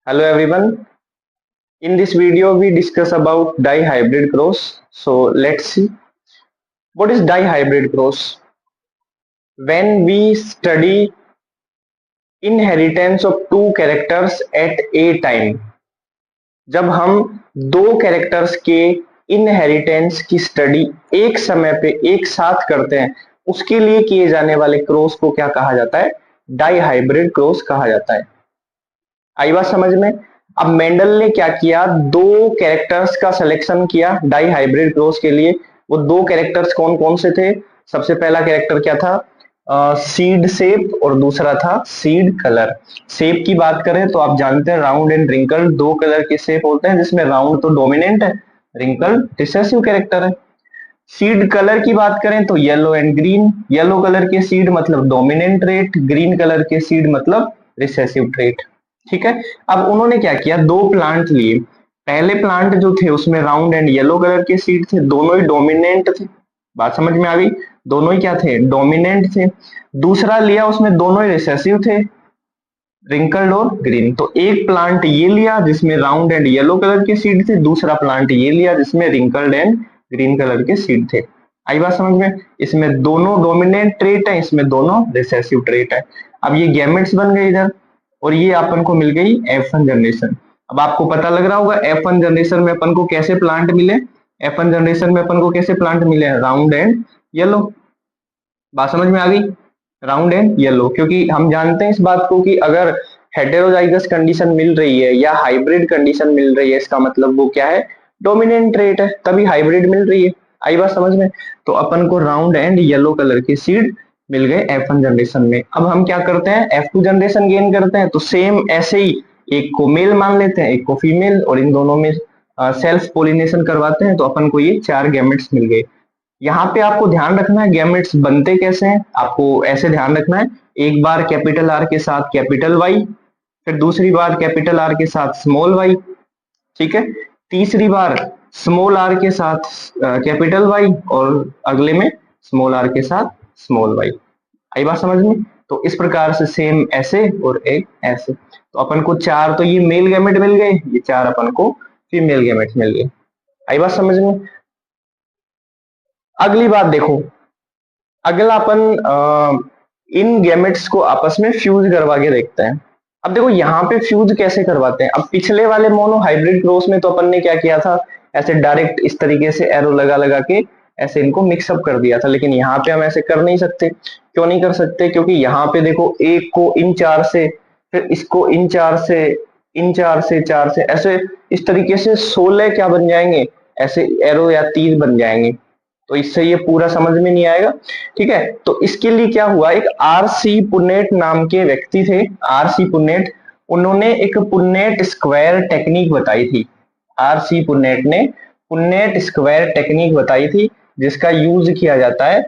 Hello everyone. In this video we discuss about dihybrid cross. So let's see what is dihybrid cross. When we study inheritance of two characters at a time, जब हम दो characters के inheritance की study एक समय पे एक साथ करते हैं, उसके लिए किए जाने वाले क्रॉस को क्या कहा जाता है? डाइहाइब्रिड क्रॉस कहा जाता है। आई बात समझ में? अब मेंडल ने क्या किया, दो कैरेक्टर्स का सिलेक्शन किया डाई हाइब्रिड क्रॉस के लिए। वो दो कैरेक्टर्स कौन कौन से थे? सबसे पहला कैरेक्टर क्या था? सीड शेप और दूसरा था सीड कलर। शेप की बात करें तो आप जानते हैं राउंड एंड रिंकल दो कलर के शेप होते हैं, जिसमें राउंड तो डोमिनेंट है, रिंकल रिसेसिव कैरेक्टर है। सीड कलर की बात करें तो yellow and green, yellow colour के सीड मतलब डोमिनेंट ट्रेट, ग्रीन कलर के सीड मतलब रिसेसिव ट्रेट। ठीक है। अब उन्होंने क्या किया, दो प्लांट लिए। पहले प्लांट जो थे उसमें राउंड एंड येलो कलर के सीड थे, दोनों ही डोमिनेंट थे। बात समझ में आ गई? दोनों ही क्या थे? डोमिनेंट थे। दूसरा लिया, उसमें दोनों ही रिसेसिव थे, रिंकल्ड और ग्रीन। तो एक प्लांट ये लिया जिसमें राउंड एंड येलो कलर के सीड थे, दूसरा प्लांट ये लिया जिसमें रिंकल्ड एंड ग्रीन कलर के सीड थे। आई बात समझ में? इसमें दोनों डोमिनेंट ट्रेट है, इसमें दोनों रिसेसिव ट्रेट है। अब ये गैमेट्स बन गए इधर, और ये अपन को मिल गई F1 जनरेशन। अब आपको पता लग रहा होगा F1 जनरेशन में अपन को कैसे प्लांट मिले। F1 जनरेशन में अपन को कैसे प्लांट मिले? Round and yellow. बात समझ में आ गई? राउंड एंड येलो, क्योंकि हम जानते हैं इस बात को कि अगर हेटेरोजाइगस कंडीशन मिल रही है या हाइब्रिड कंडीशन मिल रही है, इसका मतलब वो क्या है? डोमिनेंट ट्रेट है, तभी हाइब्रिड मिल रही है। आई बात समझ में? तो अपन को राउंड एंड येलो कलर के सीड मिल गए F1 जनरेशन में। अब हम क्या करते हैं, F2 जनरेशन गेन करते हैं, तो सेम ऐसे ही एक को मेल मान लेते हैं, एक को फीमेल, और इन दोनों में सेल्फ पोलिनेशन करवाते हैं, तो अपन को ये 4 गैमेट्स मिल गए। यहाँ पे आपको ध्यान रखना है गैमेट्स बनते कैसे हैं। आपको ऐसे ध्यान रखना है, एक बार कैपिटल आर के साथ कैपिटल वाई, फिर दूसरी बार कैपिटल आर के साथ स्मॉल वाई, ठीक है, तीसरी बार स्मॉल आर के साथ कैपिटल वाई, और अगले में स्मॉल आर के साथ स्मॉल वाई। आई बात समझ में? तो इस प्रकार से सेम ऐसे और एक ऐसे। तो अपन को 4 तो ये मेल गैमेट मिल गए, ये 4 अपन को फीमेल गैमेट मिल गए। आई बात समझ में? अगली बात देखो, अगला अपन इन गैमेट्स को आपस में फ्यूज करवा के देखते हैं। अब देखो यहाँ पे फ्यूज कैसे करवाते हैं। अब पिछले वाले मोनो हाइब्रिड क्रॉस में तो अपन ने क्या किया था, ऐसे डायरेक्ट इस तरीके से एरो लगा लगा के ऐसे इनको मिक्सअप कर दिया था, लेकिन यहाँ पे हम ऐसे कर नहीं सकते। क्यों नहीं कर सकते? क्योंकि यहाँ पे देखो एक को इन 4 से, फिर इसको इन 4 से, इन 4 से, 4 से, ऐसे इस तरीके से 16 क्या बन जाएंगे, ऐसे एरो या तीर बन जाएंगे। तो इससे ये पूरा समझ में नहीं आएगा। ठीक है, तो इसके लिए क्या हुआ, एक आर.सी. पुन्नेट नाम के व्यक्ति थे, आर.सी. पुन्नेट। उन्होंने एक पुन्नेट स्क्वायर टेक्निक बताई थी। आर.सी. पुन्नेट ने पुन्नेट स्क्वायर टेक्निक बताई थी, जिसका यूज किया जाता है,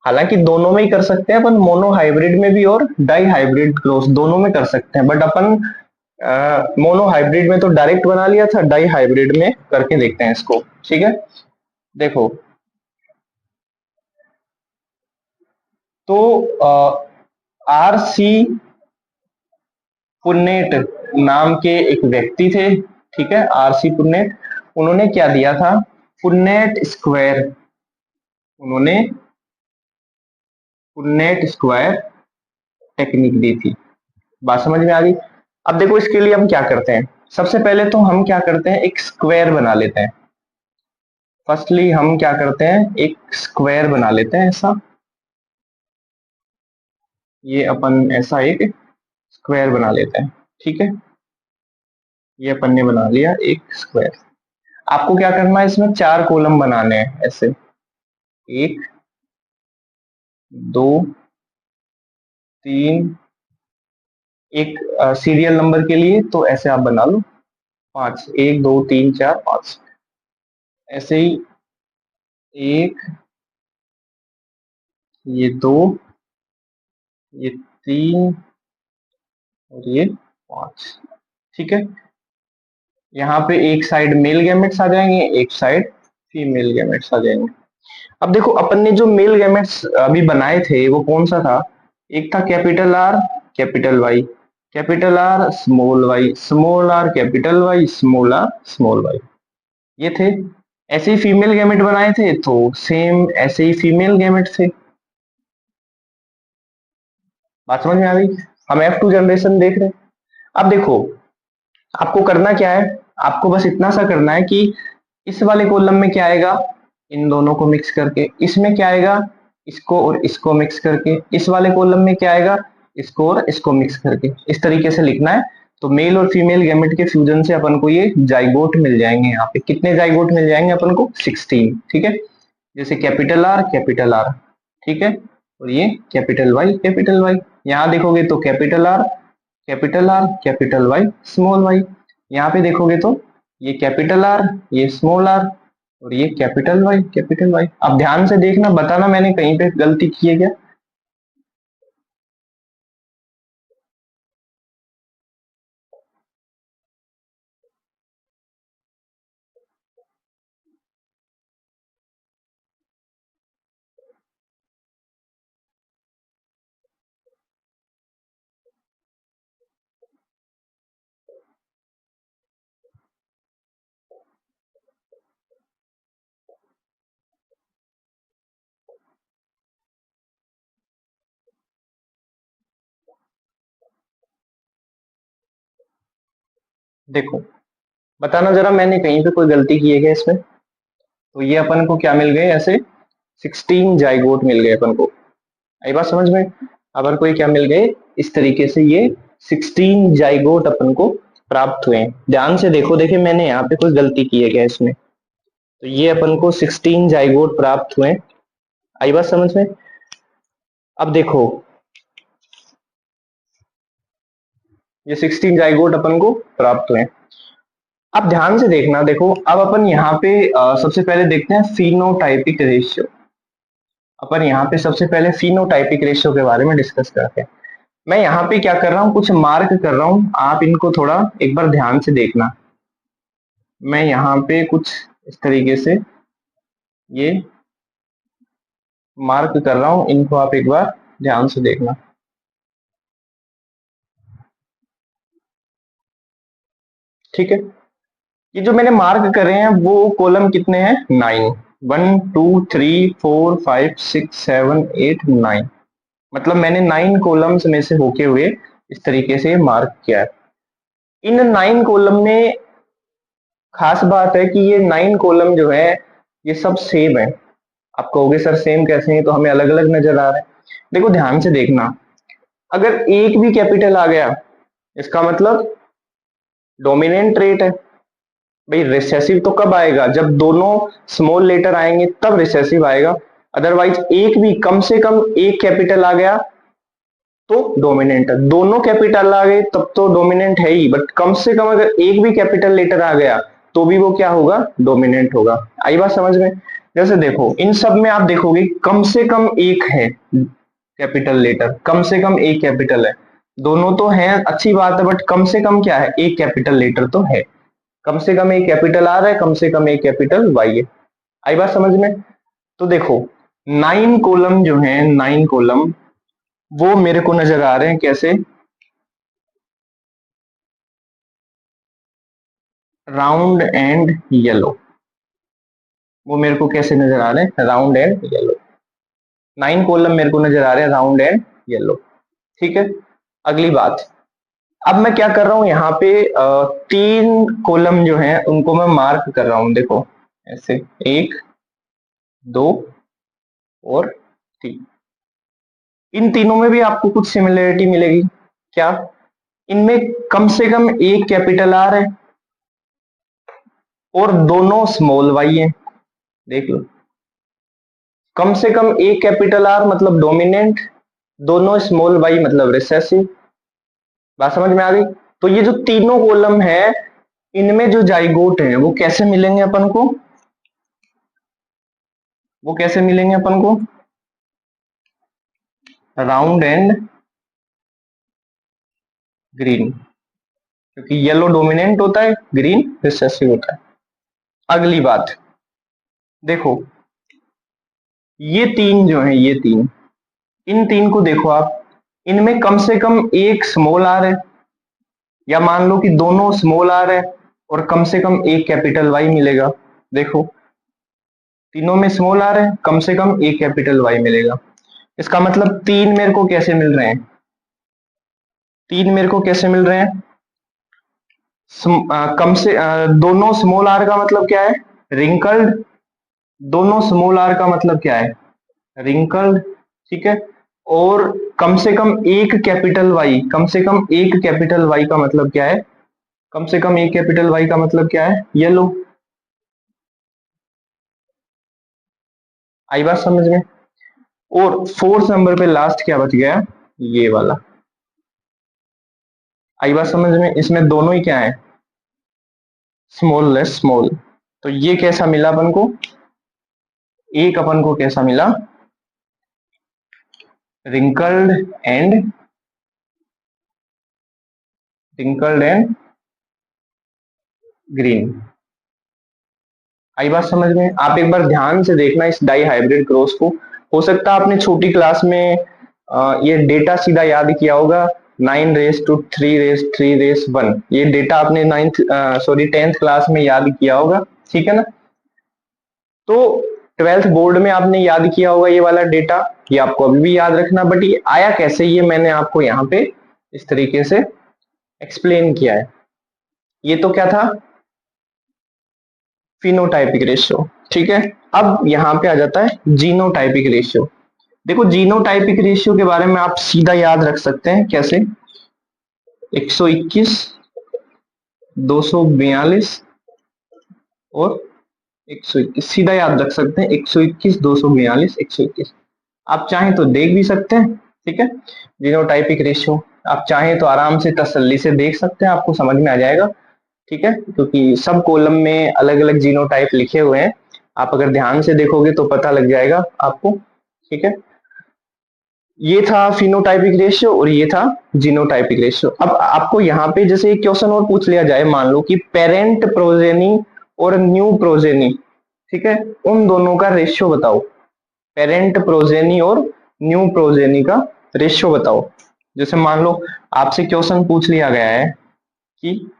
हालांकि दोनों में ही कर सकते हैं अपन, मोनो हाइब्रिड में भी और डाई हाइब्रिड क्रॉस दोनों में कर सकते हैं, बट अपन मोनो हाइब्रिड में तो डायरेक्ट बना लिया था, डाई हाइब्रिड में करके देखते हैं इसको। ठीक है, देखो तो आर.सी. पुन्नेट नाम के एक व्यक्ति थे, ठीक है, आर.सी. पुन्नेट। उन्होंने क्या दिया था, पुन्नेट स्क्वायर, उन्होंने पुन्नेट स्क्वायर टेक्निक दी थी। बात समझ में आ गई? अब देखो इसके लिए हम क्या करते हैं, सबसे पहले तो हम क्या करते हैं, एक स्क्वायर बना लेते हैं। फर्स्टली हम क्या करते हैं, एक स्क्वायर बना लेते हैं ऐसा, ये अपन ऐसा एक स्क्वायर बना लेते हैं। ठीक है, ये अपन ने बना लिया एक स्क्वायर। आपको क्या करना है, इसमें 4 कॉलम बनाने हैं ऐसे, 1 2 3, एक सीरियल नंबर के लिए तो ऐसे आप बना लो 5, 1 2 3 4 5, ऐसे ही 1, ये 2, ये 3 और ये 5। ठीक है, यहाँ पे एक साइड मेल गैमेट्स आ जाएंगे, एक साइड फीमेल गैमेट्स आ जाएंगे। अब देखो अपन ने जो मेल गैमेट्स अभी बनाए थे वो कौन सा था, एक था capital R capital Y, capital R small Y, small R capital Y, small R small Y, ये थे। ऐसे ही फीमेल गैमेट बनाए थे तो सेम ऐसे ही फीमेल गैमेट थे। बात समझ में आ गई। हम F2 जनरेशन देख रहे हैं। अब देखो आपको करना क्या है, आपको बस इतना सा करना है कि इस वाले कॉलम में क्या आएगा, इन दोनों को मिक्स करके, इसमें क्या आएगा, इसको और इसको मिक्स करके, इस वाले कॉलम में क्या आएगा, इसको और इसको मिक्स करके, इस तरीके से लिखना है। तो मेल और फीमेल गैमेट के फ्यूजन से अपन को ये जाइगोट मिल जाएंगे। यहाँ पे कितने जाइगोट मिल जाएंगे अपन को, 16, ठीक है। जैसे कैपिटल आर, ठीक है, और ये कैपिटल वाई। यहाँ देखोगे तो कैपिटल वाई स्मॉल वाई। यहाँ पे देखोगे तो ये कैपिटल आर, ये स्मॉल आर, और ये कैपिटल वाई। अब ध्यान से देखना, बताना मैंने कहीं पे गलती की है क्या। देखो बताना जरा, मैंने कहीं पे कोई गलती की है क्या इसमें। तो ये अपन को क्या मिल गए, ऐसे 16 जाइगोट मिल गए अपन को। आई बात समझ में। अपन को ये क्या मिल गए, इस तरीके से ये 16 जाइगोट अपन को प्राप्त हुए हैं। ध्यान से देखो, देखिए मैंने यहाँ पे कोई गलती की है क्या इसमें। तो ये अपन को 16 जाइगोट प्राप्त हुए। आई बात समझ में। अब देखो ये 16 जाइगोट अपन को प्राप्त हुए। अब ध्यान से देखना, देखो अब अपन यहाँ पे सबसे पहले देखते हैं फिनोटाइपिक रेशियो। अपन यहाँ पे सबसे पहले फिनोटाइपिक रेशियो के बारे में डिस्कस करते हैं। मैं यहाँ पे क्या कर रहा हूँ, कुछ मार्क कर रहा हूँ, आप इनको थोड़ा एक बार ध्यान से देखना। मैं यहाँ पे कुछ इस तरीके से ये मार्क कर रहा हूँ, इनको आप एक बार ध्यान से देखना। ठीक है, ये जो मैंने मार्क करे हैं वो कॉलम कितने हैं, 9, 1 2 3 4 5 6 7 8 9। मतलब मैंने 9 कॉलम्स में से होके हुए इस तरीके से मार्क किया है। इन 9 कॉलम में खास बात है कि ये 9 कॉलम जो है ये सब सेम है। आप कहोगे सर सेम कैसे हैं, तो हमें अलग अलग नजर आ रहा है। देखो ध्यान से देखना, अगर एक भी कैपिटल आ गया इसका मतलब डोमिनेंट ट्रेट है। भाई रिसेसिव तो कब आएगा, जब दोनों स्मॉल लेटर आएंगे तब रिसेसिव आएगा। अदरवाइज एक भी, कम से कम एक कैपिटल आ गया तो डोमिनेंट है। दोनों कैपिटल आ गए तब तो डोमिनेंट है ही, बट कम से कम अगर एक भी कैपिटल लेटर आ गया तो भी वो क्या होगा, डोमिनेंट होगा। आई बात समझ में। जैसे देखो इन सब में आप देखोगे कम से कम एक है कैपिटल लेटर, कम से कम एक कैपिटल है। दोनों तो हैं अच्छी बात है, बट कम से कम क्या है, एक कैपिटल लेटर तो है। कम से कम एक कैपिटल आर है, कम से कम एक कैपिटल वाई है। आई बात समझ में। तो देखो 9 कॉलम जो है, 9 कॉलम वो मेरे को नजर आ रहे हैं कैसे, राउंड एंड येलो। वो मेरे को कैसे नजर आ रहे हैं, राउंड एंड येलो। 9 कॉलम मेरे को नजर आ रहे हैं राउंड एंड येलो। ठीक है, अगली बात, अब मैं क्या कर रहा हूं यहाँ पे 3 कॉलम जो है उनको मैं मार्क कर रहा हूं। देखो ऐसे 1 2 और 3। इन तीनों में भी आपको कुछ सिमिलरिटी मिलेगी। क्या, इनमें कम से कम एक कैपिटल आर है और दोनों स्मॉल वाई है। देख लो, कम से कम एक कैपिटल आर मतलब डोमिनेंट, दोनों स्मॉल वाई मतलब रिसेसिव। बात समझ में आ गई। तो ये जो तीनों कॉलम है इनमें जो जाइगोट है वो कैसे मिलेंगे अपन को, वो कैसे मिलेंगे अपन को, राउंड एंड ग्रीन, क्योंकि येलो डोमिनेंट होता है, ग्रीन रिसेसिव होता है। अगली बात देखो, ये तीन जो है, ये तीन, इन तीन को देखो आप, इनमें कम से कम एक स्मॉल आर है। या मान लो कि दोनों स्मॉल आर है और कम से कम एक कैपिटल वाई मिलेगा। देखो तीनों में स्मॉल आर है, कम से कम एक कैपिटल वाई मिलेगा। इसका मतलब तीन मेरे को कैसे मिल रहे हैं, तीन मेरे को कैसे मिल रहे हैं, कम से दोनों स्मॉल आर का मतलब क्या है, रिंकल्ड। दोनों स्मॉल आर का मतलब क्या है, रिंकल्ड। ठीक है, और कम से कम एक कैपिटल वाई, कम से कम एक कैपिटल वाई का मतलब क्या है, कम से कम एक कैपिटल वाई का मतलब क्या है, येलो। आई बात समझ में। और फोर्थ नंबर पे लास्ट क्या बच गया, ये वाला। आई बात समझ में, इसमें दोनों ही क्या है, स्मॉल लेस स्मॉल। तो ये कैसा मिला अपन को, एक अपन को कैसा मिला, wrinkled and, wrinkled and green. आई बात समझ में। आप एक बार ध्यान से देखना इस डाई हाइब्रिड क्रॉस को। हो सकता है आपने छोटी क्लास में ये डेटा सीधा याद किया होगा, 9 रेस टू 3 रेस 1, ये डेटा आपने नाइन्थ सॉरी 10th क्लास में याद किया होगा, ठीक है ना। तो 12th बोर्ड में आपने याद किया होगा ये वाला डेटा, ये आपको अभी भी याद रखना। बट ये आया कैसे, ये मैंने आपको यहाँ पे इस तरीके से एक्सप्लेन किया है। ये तो क्या था, फिनोटाइपिक रेशियो। ठीक है, अब यहाँ पे आ जाता है जीनोटाइपिक रेशियो। देखो जीनोटाइपिक रेशियो के बारे में आप सीधा याद रख सकते हैं कैसे, 121 242 और 121, सीधा याद रख सकते हैं 121 242 121। आप चाहें तो देख भी सकते हैं, ठीक है। जीनोटाइपिक रेशियो आप चाहें तो आराम से तसल्ली से देख सकते हैं, आपको समझ में आ जाएगा, ठीक है, क्योंकि सब कॉलम में अलग अलग जीनोटाइप लिखे हुए हैं। आप अगर ध्यान से देखोगे तो पता लग जाएगा आपको, ठीक है। ये था फिनोटाइपिक रेशियो और ये था जीनोटाइपिक रेशियो। अब आपको यहाँ पे जैसे एक क्वेश्चन और पूछ लिया जाए, मान लो कि पेरेंट प्रोजेनी और न्यू प्रोजेनी, ठीक है, उन दोनों का रेशियो बताओ। पेरेंट प्रोजेनी और न्यू प्रोजेनी का रेशियो बताओ। जैसे मान लो आपसे क्वेश्चन पूछ लिया गया है कि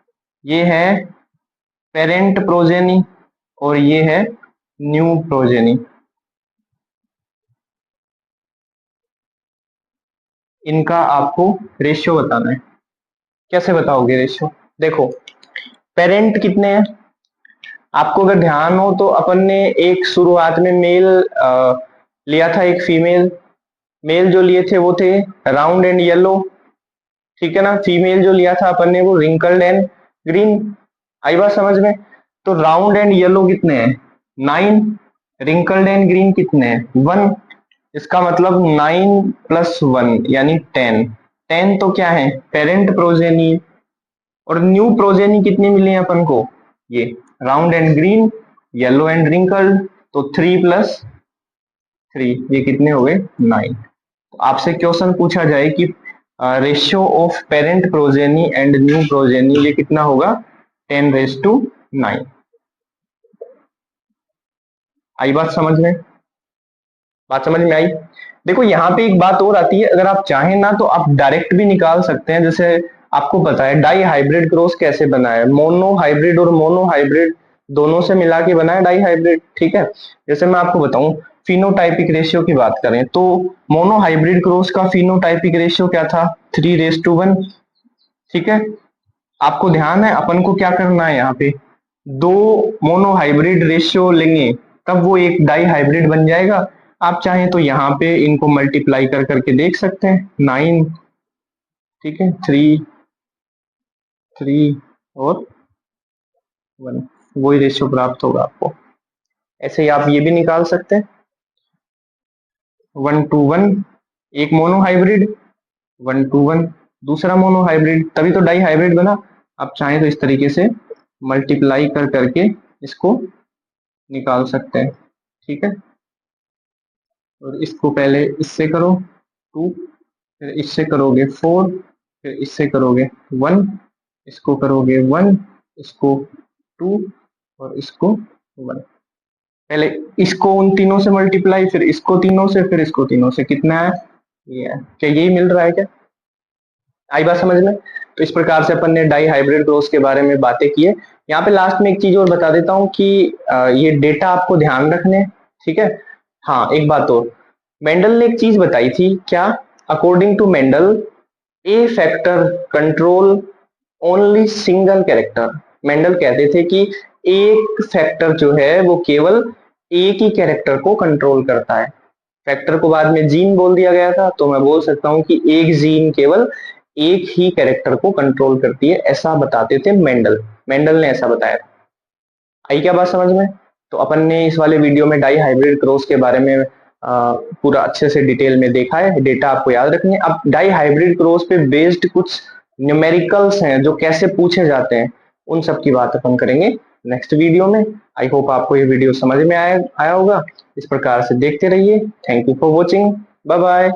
ये है पेरेंट प्रोजेनी और ये है न्यू प्रोजेनी, इनका आपको रेशियो बताना है। कैसे बताओगे रेशियो, देखो पेरेंट कितने हैं, आपको अगर ध्यान हो तो अपन ने एक शुरुआत में मेल लिया था, एक फीमेल। मेल जो लिए थे वो थे राउंड एंड येलो, ठीक है ना। फीमेल जो लिया था अपन ने वो रिंकल्ड एंड ग्रीन। आई बात समझ में। तो राउंड एंड येलो कितने हैं, 9। रिंकल्ड एंड ग्रीन कितने हैं, 1। इसका मतलब 9 + 1 यानी 10। 10 तो क्या है, पेरेंट प्रोजेनी। और न्यू प्रोजेनी कितनी मिली है अपन को, ये round and green, yellow and wrinkled. तो 3 + 3 ये कितने हो गए, 9। तो आपसे क्वेश्चन पूछा जाए कि ratio of parent progeny and new progeny ये कितना होगा, 10⁻⁹। आई बात समझ में आई। देखो यहाँ पे एक बात और आती है, अगर आप चाहें ना तो आप डायरेक्ट भी निकाल सकते हैं। जैसे आपको पता है डाई हाइब्रिड क्रॉस कैसे बना है, मोनो हाइब्रिड और मोनो हाइब्रिड दोनों से मिला के बना है डाई हाइब्रिड, ठीक है। जैसे मैं आपको बताऊं फिनोटाइपिक रेशियो की बात करें तो मोनो हाइब्रिड क्रॉस का फिनोटाइपिक रेशियो क्या था, 3:1, ठीक है। आपको ध्यान है अपन को क्या करना है, यहाँ पे दो मोनो हाइब्रिड रेशियो लेंगे तब वो एक डाई हाइब्रिड बन जाएगा। आप चाहें तो यहाँ पे इनको मल्टीप्लाई कर करके देख सकते हैं, 9, ठीक है, 3 3 और 1, वही रेशियो प्राप्त होगा आपको। ऐसे ही आप ये भी निकाल सकते हैं, 1:1 एक मोनो हाइब्रिड, 1:1 दूसरा मोनो हाइब्रिड, तभी तो डाई हाइब्रिड बना। आप चाहें तो इस तरीके से मल्टीप्लाई कर करके इसको निकाल सकते हैं, ठीक है। और इसको पहले इससे करो 2, फिर इससे करोगे 4, फिर इससे करोगे 1, इसको करोगे 1, इसको 2 और इसको 1। पहले इसको उन तीनों से मल्टीप्लाई, फिर इसको तीनों से, फिर इसको तीनों से, कितना है, ये है। क्या यही मिल रहा है क्या, आई बात समझ में। तो इस प्रकार से अपन ने डाई हाइब्रिड क्रॉस के बारे में बातें की है। यहाँ पे लास्ट में एक चीज और बता देता हूँ कि ये डेटा आपको ध्यान रखने हैं, ठीक है। हाँ, एक बात और, मेंडल ने एक चीज बताई थी क्या, according to Mendel a factor control only single character. Mendel कहते थे कि एक फैक्टर जो है वो केवल एक ही कैरेक्टर को कंट्रोल करता है। फैक्टर को बाद में जीन बोल दिया गया था, तो मैं बोल सकता हूँ कि एक जीन केवल एक ही कैरेक्टर को कंट्रोल करती है, ऐसा बताते थे मेंडल। मेंडल ने ऐसा बताया था। आई क्या बात समझ में? तो अपन ने इस वाले वीडियो में डाई हाइब्रिड क्रॉस के बारे में पूरा अच्छे से डिटेल में देखा है। डेटा आपको याद रखने। अब डाई हाइब्रिड क्रॉस पे बेस्ड कुछ न्यूमेरिकल्स हैं जो कैसे पूछे जाते हैं, उन सब की बात अपन करेंगे नेक्स्ट वीडियो में। आई होप आपको ये वीडियो समझ में आया होगा। इस प्रकार से देखते रहिए। Thank you for watching. Bye bye.